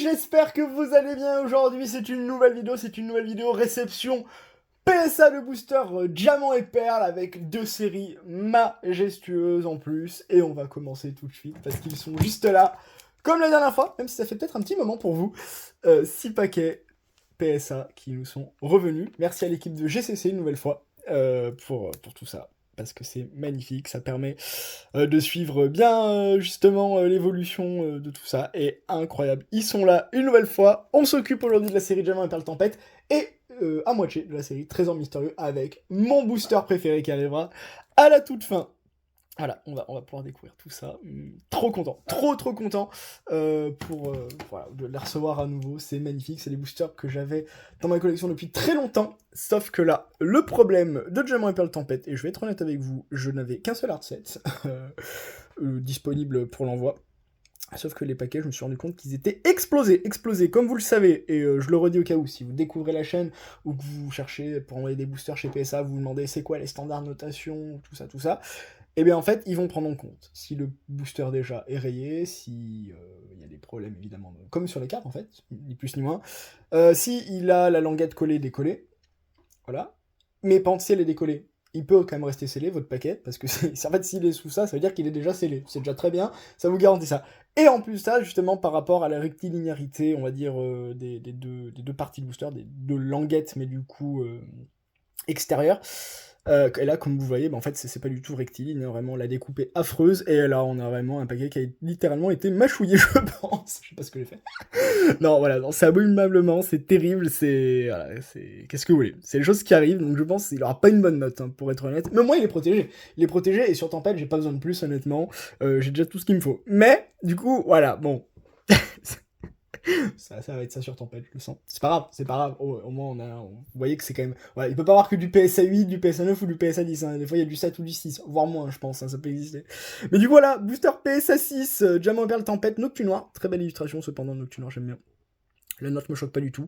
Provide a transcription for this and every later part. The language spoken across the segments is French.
j'espère que vous allez bien aujourd'hui, c'est une nouvelle vidéo réception PSA le booster Diamant et Perle avec deux séries majestueuses en plus, et on va commencer tout de suite parce qu'ils sont juste là, comme la dernière fois, même si ça fait peut-être un petit moment pour vous, 6 paquets PSA qui nous sont revenus. Merci à l'équipe de GCC une nouvelle fois pour tout ça, parce que c'est magnifique, ça permet de suivre bien justement l'évolution de tout ça, et incroyable. Ils sont là une nouvelle fois, on s'occupe aujourd'hui de la série Diamant et Perle Tempête, et à moitié de la série Trésor Mystérieux, avec mon booster préféré qui arrivera à la toute fin. Voilà, on va pouvoir découvrir tout ça. Trop content, trop content voilà, de les recevoir à nouveau. C'est magnifique, c'est des boosters que j'avais dans ma collection depuis très longtemps. Sauf que là, le problème de Diamant et Perle Tempête, et je vais être honnête avec vous, je n'avais qu'un seul art set disponible pour l'envoi. Sauf que les paquets, je me suis rendu compte qu'ils étaient explosés, comme vous le savez, et je le redis au cas où, si vous découvrez la chaîne, ou que vous cherchez pour envoyer des boosters chez PSA, vous vous demandez c'est quoi les standards notation, tout ça, et bien en fait, ils vont prendre en compte si le booster déjà est rayé, si il y a des problèmes évidemment, comme sur les cartes en fait, ni plus ni moins, si il a la languette collée, décollée, voilà, mais si elle est décollée, il peut quand même rester scellé, votre paquet, parce que en fait, s'il est sous ça, ça veut dire qu'il est déjà scellé, c'est déjà très bien, ça vous garantit ça. Et en plus ça, justement, par rapport à la rectilinéarité, on va dire, des deux parties de booster, des deux languettes, mais du coup extérieures, et là, comme vous voyez, en fait, c'est pas du tout rectiligne, hein, vraiment, la découpe est affreuse, et là, on a vraiment un paquet qui a littéralement été mâchouillé, je pense. Je sais pas ce que j'ai fait. Non, voilà, c'est abominablement, c'est terrible, c'est... Voilà, c'est... Qu'est-ce que vous voulez? C'est les choses qui arrivent, donc je pense qu'il aura pas une bonne note, hein, pour être honnête. Mais moi, il est protégé. Il est protégé, et sur Tempête, j'ai pas besoin de plus, honnêtement. J'ai déjà tout ce qu'il me faut. Mais, du coup, voilà, bon... ça va être ça sur Tempête, je le sens. C'est pas grave, au moins vous voyez que c'est quand même... Voilà, il peut pas avoir que du PSA 8, du PSA 9 ou du PSA 10, hein. Des fois il y a du 7 ou du 6, voire moins je pense, hein, ça peut exister. Mais du coup voilà, booster PSA 6, Diamant et Perle Tempête, Noctu Noir, très belle illustration cependant, Noctu Noir j'aime bien. La note me choque pas du tout.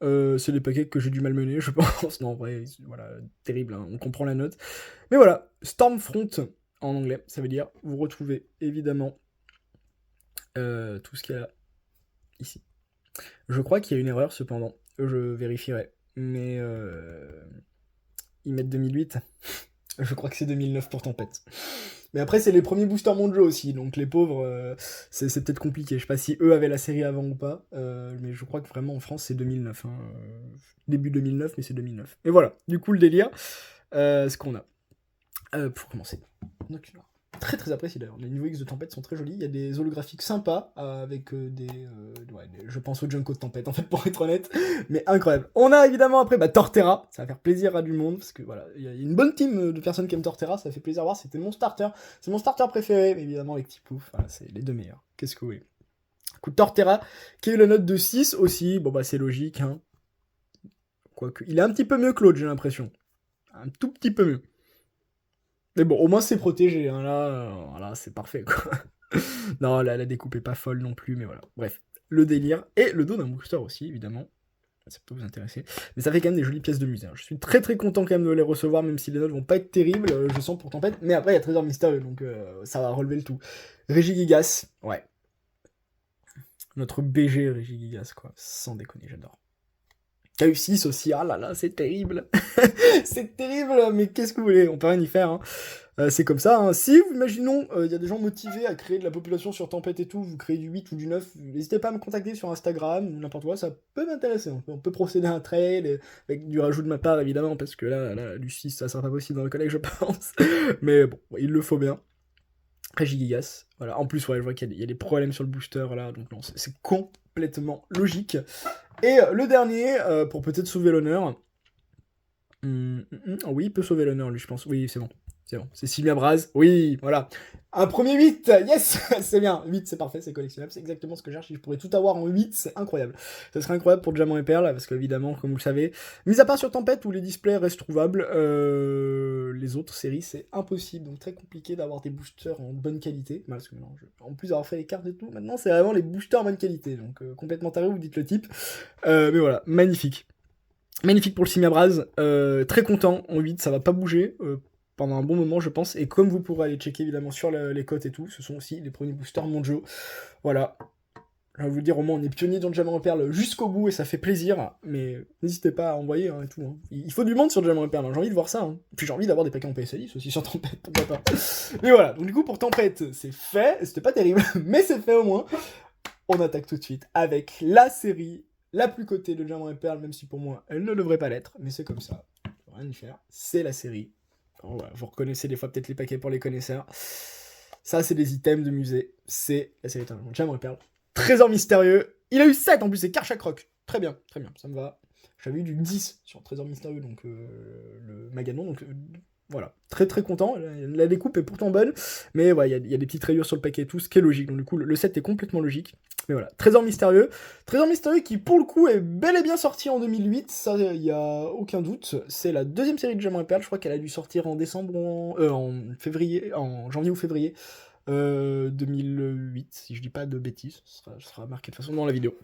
C'est des paquets que j'ai du mal mener, je pense. Non, en vrai, voilà, terrible, hein, on comprend la note. Mais voilà, Stormfront en anglais, ça veut dire vous retrouvez évidemment tout ce qu'il y a ici. Je crois qu'il y a une erreur cependant, je vérifierai. Mais ils mettent 2008. Je crois que c'est 2009 pour Tempête. Mais après, c'est les premiers boosters mondiaux aussi, donc les pauvres, c'est peut-être compliqué. Je sais pas si eux avaient la série avant ou pas, mais je crois que vraiment en France c'est 2009. Hein, début 2009, mais c'est 2009. Et voilà, du coup le délire, ce qu'on a. Pour commencer. Donc, très apprécié d'ailleurs. Les niveaux X de Tempête sont très jolis. Il y a des holographiques sympas avec je pense au Junko de Tempête en fait pour être honnête, mais incroyable. On a évidemment après Torterra, ça va faire plaisir à du monde parce que voilà, il y a une bonne team de personnes qui aiment Torterra, ça fait plaisir à voir. C'était mon starter, c'est mon starter préféré, mais évidemment avec Tipouf, voilà, c'est les deux meilleurs. Qu'est-ce que vous voulez. Coup de Torterra qui a eu la note de 6 aussi, bon c'est logique, hein. Quoique, il est un petit peu mieux que l'autre, j'ai l'impression. Un tout petit peu mieux. Mais bon, au moins c'est protégé, hein, là c'est parfait, quoi. Non, là, la découpe est pas folle non plus, mais voilà. Bref, le délire, et le dos d'un booster aussi, évidemment. Ça peut vous intéresser. Mais ça fait quand même des jolies pièces de musée. Je suis très content quand même de les recevoir, même si les notes vont pas être terribles, je sens pour Tempête. Mais après, il y a Trésor Mystérieux, donc ça va relever le tout. Régigigas, ouais. Notre BG Régigigas, quoi. Sans déconner, j'adore. KU6 aussi, ah là là, c'est terrible. C'est terrible, mais qu'est-ce que vous voulez, on peut rien y faire, hein. C'est comme ça, hein. Si, imaginons, il y a des gens motivés à créer de la population sur Tempête et tout, vous créez du 8 ou du 9, n'hésitez pas à me contacter sur Instagram ou n'importe quoi, ça peut m'intéresser. On peut procéder à un trade, avec du rajout de ma part évidemment, parce que là du 6 ça sera pas possible dans le collègue, je pense. Mais bon, il le faut bien. Régigigas, voilà. En plus, ouais, je vois qu'il y a des problèmes sur le booster là, donc non, c'est complètement logique. Et le dernier, pour peut-être sauver l'honneur. Oui, il peut sauver l'honneur, lui, je pense. Oui, c'est bon. C'est Sylvia Braz. Oui, voilà. Un premier 8, yes. C'est bien. 8, c'est parfait, c'est collectionnable. C'est exactement ce que je cherche. Si je pourrais tout avoir en 8, c'est incroyable. Ça serait incroyable pour Diamant et Perle, parce qu'évidemment, comme vous le savez, mis à part sur Tempête, où les displays restent trouvables, les autres séries, c'est impossible. Donc très compliqué d'avoir des boosters en bonne qualité. Parce que non, en plus d'avoir fait les cartes et tout, maintenant, c'est vraiment les boosters en bonne qualité. Donc complètement taré, vous dites le type. Mais voilà, magnifique. Magnifique pour le Simiabraz, très content en 8, ça va pas bouger pendant un bon moment je pense, et comme vous pourrez aller checker évidemment sur les cotes et tout, ce sont aussi les premiers boosters mondiaux, voilà, Je vais vous dire, au moins, on est pionnier dans le Diamant et Perle jusqu'au bout et ça fait plaisir. Mais n'hésitez pas à envoyer et tout. Hein. Il faut du monde sur le Diamant et Perle. J'ai envie de voir ça. Hein. Puis j'ai envie d'avoir des paquets en PSA10 aussi sur Tempête. Pourquoi pas. Mais voilà. Donc du coup, pour Tempête, c'est fait. C'était pas terrible, mais c'est fait au moins. On attaque tout de suite avec la série la plus cotée de Diamant et Perle, même si pour moi, elle ne devrait pas l'être. Mais c'est comme ça. Faut rien y faire. C'est la série. Alors, voilà. Vous reconnaissez des fois peut-être les paquets pour les connaisseurs. Ça, c'est des items de musée. C'est la série Diamant et Perle. Trésor mystérieux. Il a eu 7 en plus, c'est Karchakrok. Très bien, ça me va. J'avais eu du 10 sur Trésor mystérieux, donc le Maganon, donc voilà. Très très content. La découpe est pourtant bonne, mais ouais, il y a des petites rayures sur le paquet et tout, ce qui est logique. Donc du coup, le set est complètement logique. Mais voilà, Trésor mystérieux. Trésor mystérieux qui, pour le coup, est bel et bien sorti en 2008, ça, il n'y a aucun doute. C'est la deuxième série de Diamant et Perle, je crois qu'elle a dû sortir en décembre, en février, en janvier ou février. 2008, si je dis pas de bêtises, ce sera marqué de toute façon dans la vidéo.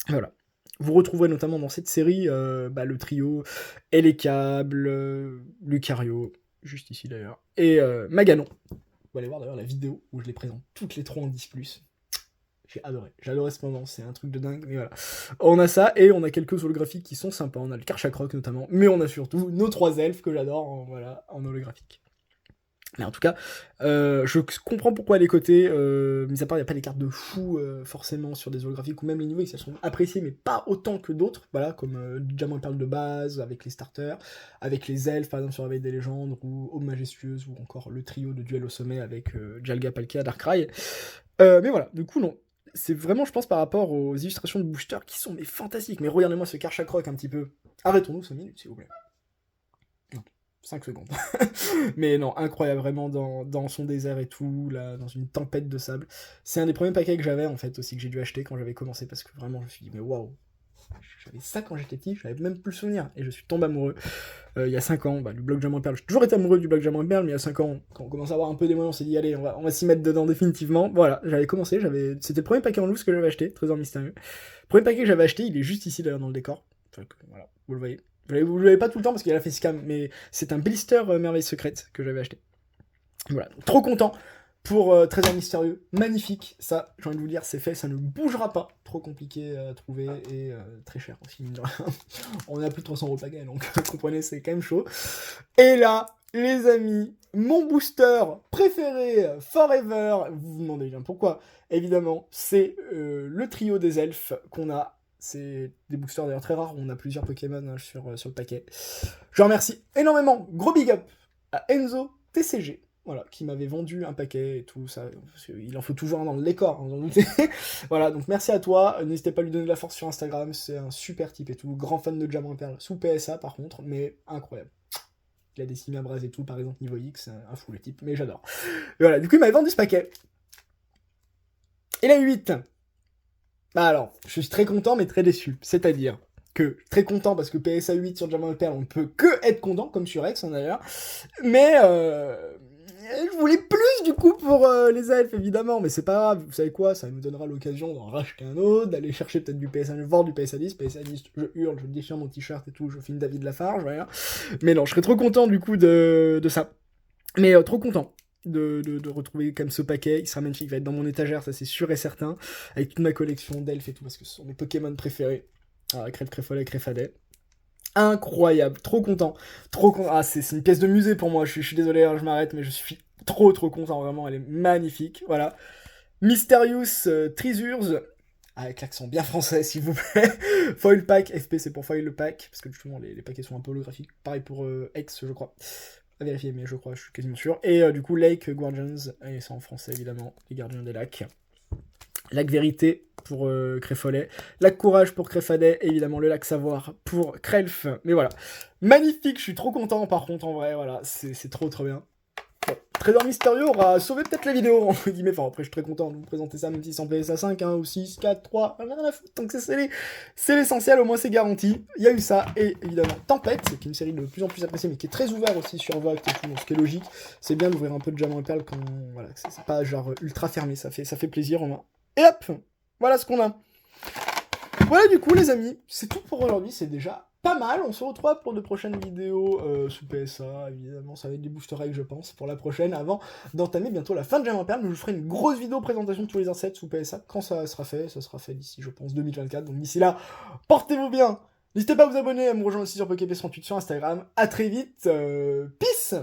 Voilà. Vous retrouverez notamment dans cette série le trio et les câbles, Lucario, juste ici d'ailleurs, et Maganon. Vous allez voir d'ailleurs la vidéo où je les présente toutes les trois en 10+. J'ai adoré ce moment, c'est un truc de dingue, mais voilà. On a ça, et on a quelques holographiques qui sont sympas, on a le Karchakrok notamment, mais on a surtout nos 3 elfes que j'adore en holographique. Mais en tout cas, je comprends pourquoi elle est cotée, mis à part il n'y a pas des cartes de fou forcément sur des holographiques, ou même les niveaux X, elles sont appréciées, mais pas autant que d'autres, voilà, comme Diamant et Perle de base, avec les starters, avec les elfes, par exemple sur Réveil des légendes, ou Aube majestueuse, ou encore le trio de Duel au sommet avec Dialga, Palkia, Darkrai. Mais voilà, du coup, non. C'est vraiment, je pense, par rapport aux illustrations de Booster qui sont mais fantastiques. Mais regardez-moi ce Karchakrok un petit peu. Arrêtons-nous 5 minutes, s'il vous plaît. 5 secondes. Mais non, incroyable, vraiment, dans son désert et tout, là, dans une tempête de sable. C'est un des premiers paquets que j'avais, en fait, aussi, que j'ai dû acheter quand j'avais commencé, parce que vraiment, je me suis dit, mais waouh, j'avais ça quand j'étais petit, j'avais même plus le souvenir, et je suis tombé amoureux. Il y a 5 ans, du bloc Diamant et Perle, j'ai toujours été amoureux du bloc Diamant et Perle, mais il y a 5 ans, quand on commence à avoir un peu des moyens, on s'est dit, allez, on va s'y mettre dedans définitivement. Voilà, j'avais commencé, c'était le premier paquet en loose que j'avais acheté, Trésor mystérieux. Le premier paquet que j'avais acheté, il est juste ici, d'ailleurs, dans le décor. Enfin, voilà, vous le voyez. Vous le voyez pas tout le temps parce qu'il a la facecam, mais c'est un blister merveille secrète que j'avais acheté. Voilà, trop content pour Trésor mystérieux, magnifique, ça, j'ai envie de vous dire, c'est fait, ça ne bougera pas, trop compliqué à trouver et très cher aussi, mine de rien. On a plus de 300 € le paquet, donc vous comprenez, c'est quand même chaud. Et là, les amis, mon booster préféré forever, vous vous demandez bien pourquoi, évidemment, c'est le trio des elfes qu'on a. C'est des boosters d'ailleurs très rares, on a plusieurs Pokémon sur le paquet. Je remercie énormément, gros big up à Enzo TCG, voilà, qui m'avait vendu un paquet et tout ça. Il en faut toujours un dans le décor, hein, vous en doutez. Voilà, donc merci à toi. N'hésitez pas à lui donner de la force sur Instagram, c'est un super type et tout. Grand fan de Diamant et Perle, sous PSA par contre, mais incroyable. Il a des Simiabras et tout, par exemple, niveau X, un fou le type, mais j'adore. Voilà, du coup, il m'avait vendu ce paquet. Il a eu 8. Bah alors, je suis très content mais très déçu. C'est-à-dire que très content parce que PSA 8 sur Diamant et Perle, on peut que être content, comme sur X d'ailleurs. Mais je voulais plus du coup pour les elfes évidemment, mais c'est pas grave, vous savez quoi, ça nous donnera l'occasion d'en racheter un autre, d'aller chercher peut-être du PSA 9, voir du PSA 10, PSA 10, je hurle, je déchire mon t-shirt et tout, je filme David Lafarge, voilà. Mais non, je serais trop content du coup de ça. Mais trop content de retrouver comme ce paquet, il sera magnifique, il va être dans mon étagère, ça c'est sûr et certain, avec toute ma collection d'elfes et tout, parce que ce sont mes Pokémon préférés. Crête, Créfolet, Créfadet. Incroyable, trop content. Ah, c'est une pièce de musée pour moi, je suis désolé, hein, je m'arrête, mais je suis trop content, vraiment, elle est magnifique, voilà. Mysterious Treasures, avec l'accent bien français, s'il vous plaît. Foil Pack, FP c'est pour Foil le Pack, parce que justement les paquets sont un peu holographiques, pareil pour X, je crois. À vérifier, mais je crois, je suis quasiment sûr. Et du coup, Lake Guardians, et c'est en français évidemment, les gardiens des lacs. Lac Vérité pour Créfolet. Lac Courage pour Créfadet, et évidemment le lac Savoir pour Krelf. Mais voilà, magnifique, je suis trop content par contre en vrai, voilà, c'est trop bien. Bon, Trésor mystérieux aura sauvé peut-être la vidéo, entre guillemets. Enfin, après, je suis très content de vous présenter ça, même si c'est en PSA 5, hein, ou 6, 4, 3, rien à foutre. Donc, c'est l'essentiel, au moins, c'est garanti. Il y a eu ça, et évidemment, Tempête, qui est une série de plus en plus appréciée, mais qui est très ouverte aussi sur Vogt et tout, donc ce qui est logique. C'est bien d'ouvrir un peu de Diamant et Perle quand, voilà, c'est pas genre ultra fermé, ça fait plaisir au moins. Et hop, voilà ce qu'on a. Voilà, du coup, les amis, c'est tout pour aujourd'hui, c'est déjà pas mal. On se retrouve pour de prochaines vidéos sous PSA. Évidemment, ça va être des booster eggs, je pense, pour la prochaine, avant d'entamer bientôt la fin de Diamant Perle. Mais je vous ferai une grosse vidéo présentation de tous les insets sous PSA. Quand ça sera fait d'ici, je pense, 2024. Donc d'ici là, portez-vous bien. N'hésitez pas à vous abonner, à me rejoindre aussi sur Poképé 38 sur Instagram. À très vite. Peace.